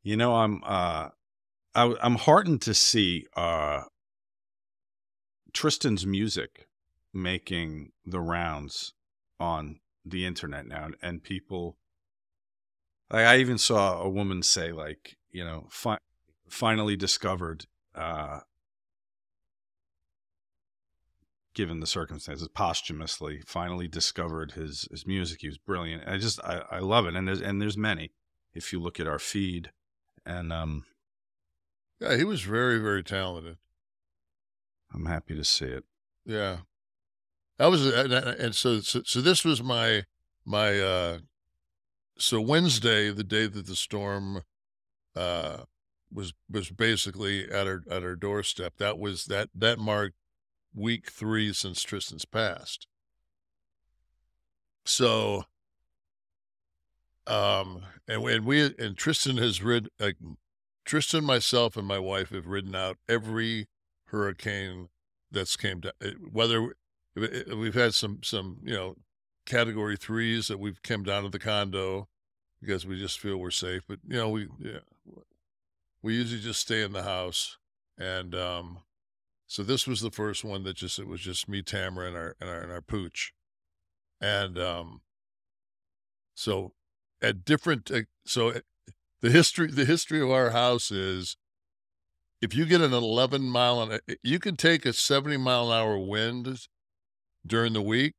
I'm heartened to see Tristan's music making the rounds on the internet now, and people, like, I even saw a woman say, like, finally discovered, given the circumstances, posthumously finally discovered his music. He was brilliant. I love it. And there's many, if you look at our feed, and Yeah, he was very, very talented. I'm happy to see it. Yeah. That was, and so this was my, so Wednesday, the day that the storm, was basically at our doorstep. That marked week 3 since Tristan's passed. So, and Tristan has Tristan, myself, and my wife have ridden out every hurricane that's came down. Whether we've had some category 3s that we've come down to the condo because we just feel we're safe. But we usually just stay in the house, and so this was the first one that it was just me, Tamara, and our pooch, and so at different the history of our house is, if you get an 11 mile you can take a 70-mile-an-hour wind during the week,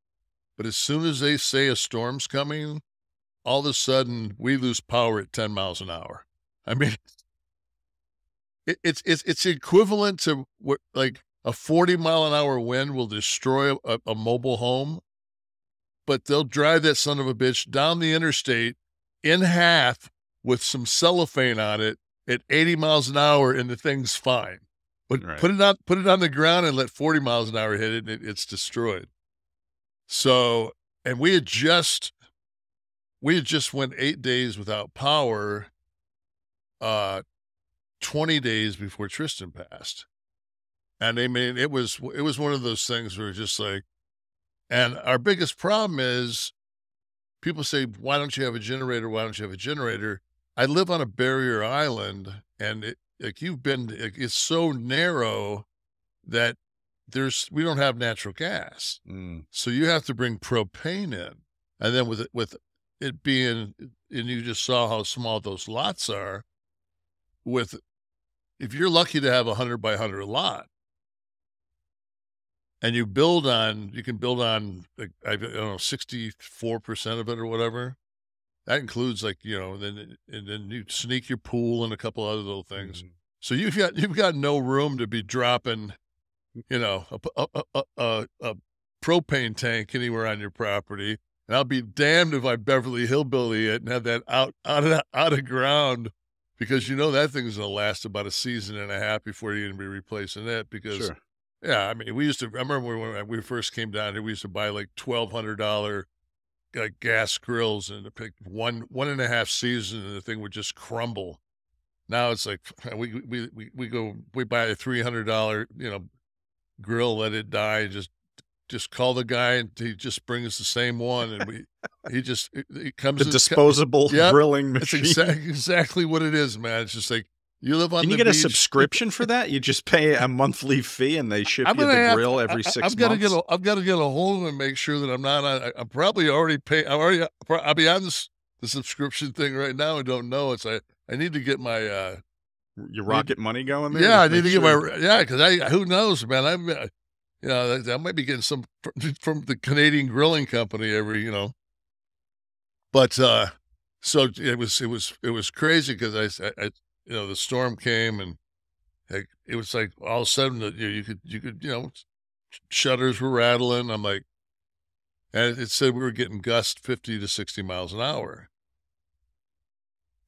but as soon as they say a storm's coming, all of a sudden we lose power at 10 miles an hour. I mean, it's equivalent to what, like, a 40-mile-an-hour wind will destroy a mobile home, but they'll drive that son of a bitch down the interstate in half with some cellophane on it at 80 miles an hour, and the thing's fine. But Right. put it on the ground and let 40 miles an hour hit it, and it's destroyed. So, and we had just went 8 days without power, 20 days before Tristan passed. And I mean, it was one of those things where just like, and our biggest problem is, people say, why don't you have a generator? Why don't you have a generator? I live on a barrier island, and it's so narrow that we don't have natural gas. So you have to bring propane in. And then with it being, and you just saw how small those lots are, if you're lucky to have 100 by 100 lot, and you can build on, like, I don't know, 64% of it or whatever. That includes, like, and then you sneak your pool and a couple other little things. Mm-hmm. So you've got no room to be dropping, a propane tank anywhere on your property. And I'll be damned if I Beverly Hillbilly it and have that out of ground, because that thing's going to last about a season and a half before you're going to be replacing it. Because, sure. Yeah, I mean, I remember when we first came down here, we used to buy like $1,200 gas grills, and it picked one and a half season, and the thing would just crumble. Now it's like we buy a $300 grill, let it die, just call the guy, and he just brings the same one, and he comes the disposable grilling machine. It's exactly what it is, man. It's just like, you live on Can the you get beach. A subscription for that? You just pay a monthly fee, and they ship you the grill every 6 months? I've got to get a hold of them and make sure that I'm not on. I'm probably already paying. I'll be on the subscription thing right now and don't know. I need to get my your Rocket Money going there. Yeah, I need to get because who knows, man. I might be getting some from the Canadian Grilling Company But so it was crazy, because I the storm came, and it was like all of a sudden that you could shutters were rattling. I'm like, and it said we were getting gusts 50 to 60 miles an hour.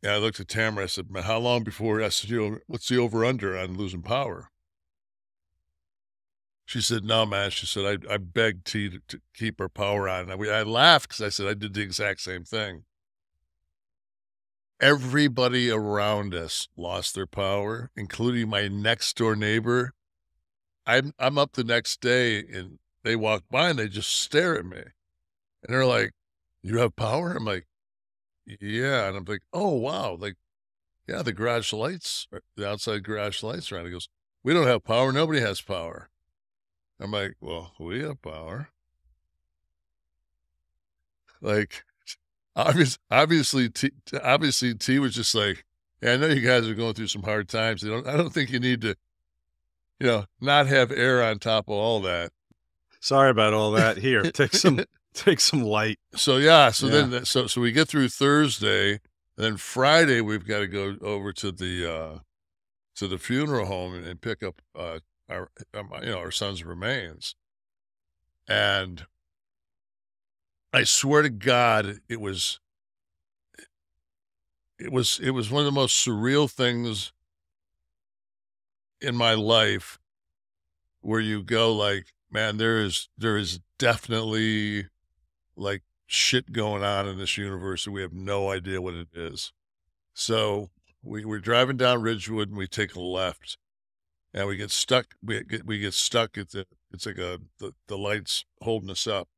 And I looked at Tamara. I said, man, how long before? I said, what's the over under on losing power? She said, no, man. She said, I begged T to keep our power on. And I laughed, because I said I did the exact same thing. Everybody around us lost their power, including my next door neighbor. I'm up the next day, and they walk by and they just stare at me, and they're like, "You have power?" I'm like, "Yeah," and I'm like, "Oh wow!" Like, yeah, the garage lights, the outside garage lights are on. He goes, we don't have power. Nobody has power. I'm like, well, we have power. Like, obviously, T was just like, yeah, I know you guys are going through some hard times. I don't think you need to, not have air on top of all that. Sorry about all that. Here, take some light. So yeah, so Yeah. then so we get through Thursday, and then Friday we've got to go over to the funeral home and pick up our son's remains. And I swear to God, it was one of the most surreal things in my life where you go like, man, there is definitely like shit going on in this universe and we have no idea what it is. So we're driving down Ridgewood and we take a left and we get stuck. We get stuck at it's like the lights holding us up.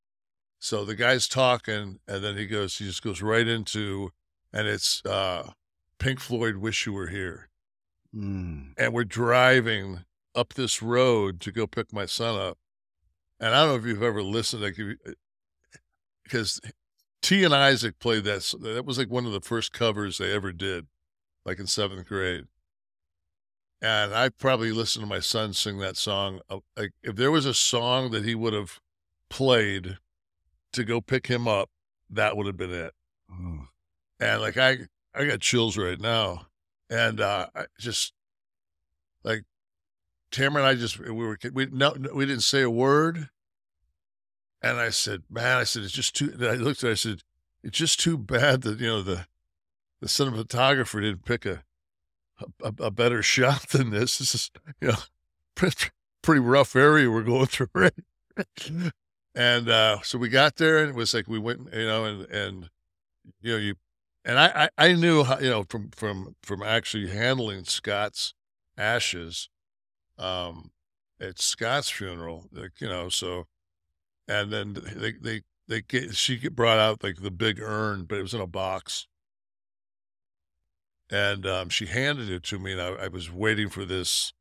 So the guy's talking and then he just goes right into, and it's Pink Floyd, Wish You Were Here. Mm. And we're driving up this road to go pick my son up. And I don't know if you've ever listened, like, because T and Isaac played that. That was like one of the first covers they ever did, like in 7th grade. And I probably listened to my son sing that song. Like, if there was a song that he would have played to go pick him up, that would have been it. Oh. And like, I got chills right now. And I just, like, Tamara and I we didn't say a word. And I said, man, it's just too, I looked at it, I said, it's just too bad that, the cinematographer didn't pick a better shot than this. This is, pretty rough area we're going through, right? And so we got there and it was like, we went, and I knew how, from actually handling Scott's ashes, at Scott's funeral, like, so, and then she brought out like the big urn, but it was in a box. And she handed it to me and I was waiting for this.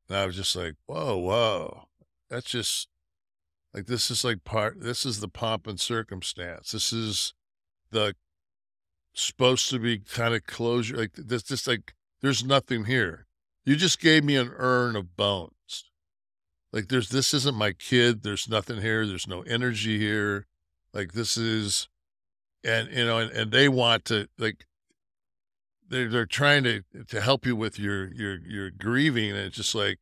And I was just like, whoa, that's just like, this is the pomp and circumstance. This is the supposed to be kind of closure. Like this, just like, there's nothing here. You just gave me an urn of bones. Like this isn't my kid. There's nothing here. There's no energy here. Like this is, and, and they want to, like, they're trying to help you with your grieving. And it's just like,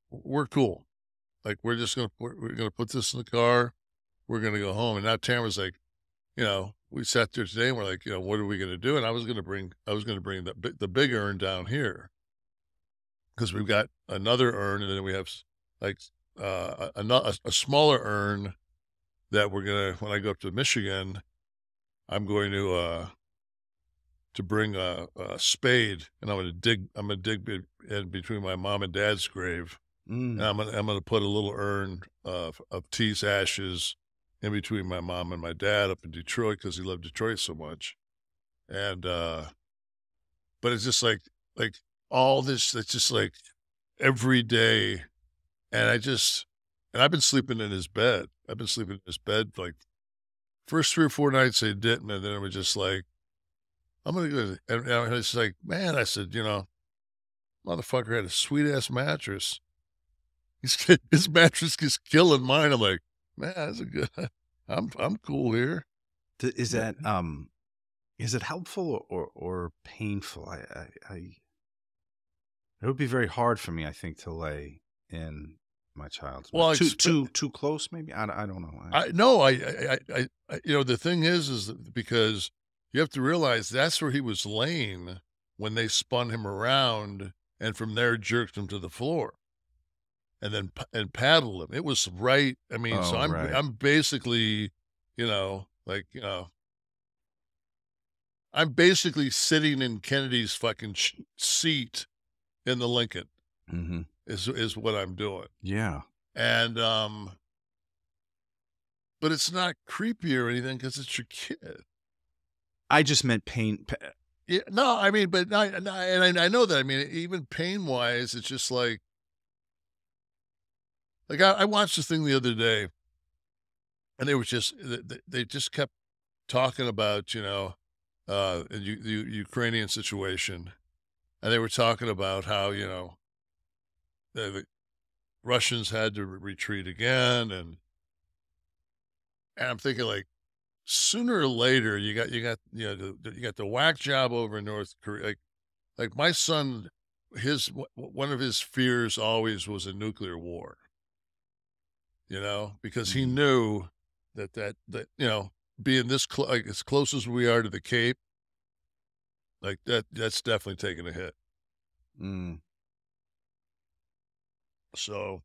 we're cool. Like, we're going to put this in the car. We're going to go home. And now Tamara's like, we sat there today and we're like, what are we going to do? And I was going to bring the big urn down here because we've got another urn. And then we have like, a smaller urn that we're going to, when I go up to Michigan, I'm going to bring a spade and I'm going to dig in between my mom and dad's grave. Mm. And I'm going to put a little urn of T's ashes in between my mom and my dad up in Detroit because he loved Detroit so much. And, but it's just like all this, it's just like every day. And I've been sleeping in his bed. I've been sleeping in his bed like first 3 or 4 nights I didn't. And then it was just like, I'm going to go. And it's like, man, I said, motherfucker had a sweet ass mattress. His mattress is killing mine. I'm like, man, that's a good, I'm cool here. Is that is it helpful or painful? It would be very hard for me, I think, to lay in my child's bed. Well, too close, maybe. I don't know. No, the thing is that because you have to realize that's where he was laying when they spun him around and from there jerked him to the floor. And then paddle him. It was right. I mean, so I'm basically, I'm basically sitting in Kennedy's fucking seat in the Lincoln. Mm-hmm. Is what I'm doing. Yeah. And but it's not creepy or anything because it's your kid. I just meant pain. Yeah, no, I mean, but I know that. I mean, even pain wise, it's just like I watched this thing the other day, and they were just they just kept talking about the Ukrainian situation, and they were talking about how the Russians had to retreat again, and I'm thinking like sooner or later you got the whack job over in North Korea. Like my son, one of his fears always was a nuclear war. Because he Mhm. knew that being like as close as we are to the Cape, like that's definitely taking a hit. Mm. So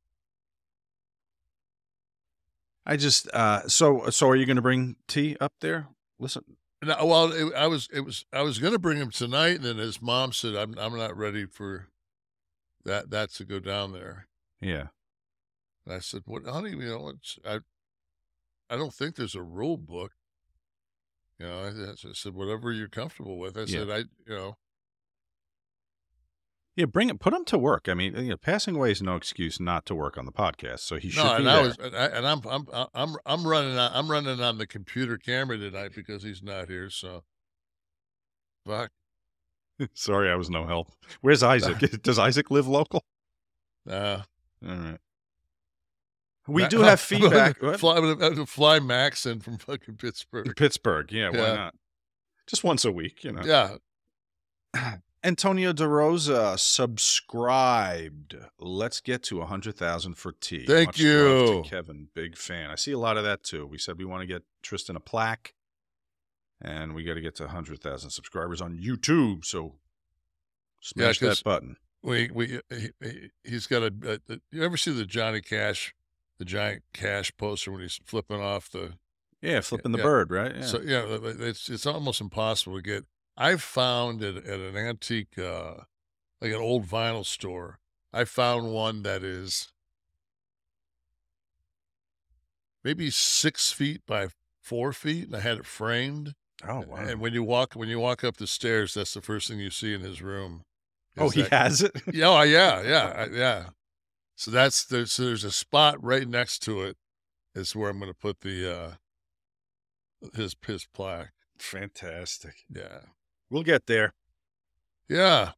I just so are you going to bring tea up there? Listen, no, well, I was gonna bring him tonight, and then his mom said, I'm not ready for that to go down there. yeah, And I said, "What, honey? I don't think there's a rule book." I said, "Whatever you're comfortable with." I yeah, said, yeah. Bring it, put him to work. I mean, passing away is no excuse not to work on the podcast, so he should no, be and I there. was, and I'm running on the computer camera tonight because he's not here. So fuck. Sorry, I was no help. Where's Isaac? Does Isaac live local? uh, All right. We do have feedback. What? I'm gonna fly Max in from fucking Pittsburgh. Pittsburgh. Yeah, why Yeah, not? Just once a week. yeah. Antonio DeRosa subscribed. Let's get to 100,000 for tea. Thank Much love to you. Kevin. Big fan. I see a lot of that too. We said we want to get Tristan a plaque, and we got to get to 100,000 subscribers on YouTube. So Yeah, smash that because button. he's got you ever see the the giant cash poster when he's flipping off the Yeah, flipping the yeah. bird, right? Yeah. So yeah, it's almost impossible to get. I've found at an antique, like an old vinyl store, I found one that is maybe 6 feet by 4 feet, and I had it framed. Oh, wow. And when you walk up the stairs, that's the first thing you see in his room. Oh, Is he that? has it? Yeah, oh, yeah. So there's a spot right next to it. Is where I'm going to put the his plaque. Fantastic. Yeah, We'll get there. yeah.